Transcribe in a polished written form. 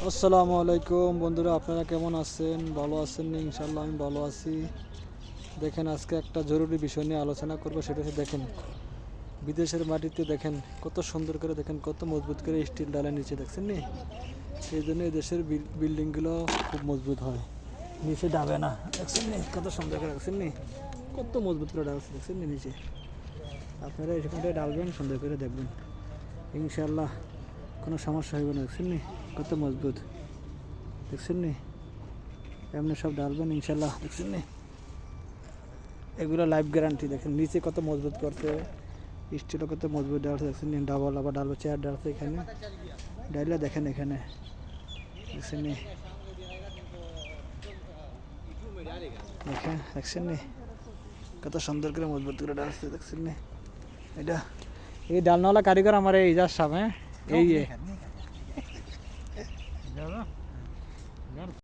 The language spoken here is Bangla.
আসসালামু আলাইকুম বন্ধুরা, আপনারা কেমন আছেন? ভালো আছেন? ইনশাল্লাহ আমি ভালো আছি। দেখেন, আজকে একটা জরুরি বিষয় নিয়ে আলোচনা করব। সেটা হচ্ছে, দেখেন বিদেশের মাটিতে দেখেন কত সুন্দর করে, দেখেন কত মজবুত করে স্টিল ডালের নিচে, দেখছেন নি? সেই জন্য এই দেশের বিল্ডিংগুলো খুব মজবুত হয়, নিচে ডাবে না। দেখছেন নি কত সুন্দর করে? দেখছেন নি কত মজবুত করে ডালছে? দেখছেন নি নিচে? আপনারা এখানটায় ডালবেন, সুন্দর করে দেখবেন, ইনশাল্লাহ কোনো সমস্যা হইবে না। দেখছেন নি কত মজবুত? দেখছেন নি? এমনি সব ডালবেন ইনশাল্লাহ। দেখছেন নি এগুলো লাইফ গ্যারান্টি। দেখেন নিচে কত মজবুত করতে, স্টিলও কত মজবুত ডালছে। দেখছেন নি? ডাবল আবার ডালবে, চেয়ার ডালছে এখানে ডাইলে। দেখেন এখানে, দেখছেন নি? দেখেন, দেখছেন নি কত সুন্দর করে মজবুত করে ডালছে? দেখছেন নি? এটা এই ডালনাওয়ালা কারিগর আমার এই ইজাজ সাহেব। হ্যাঁ, এই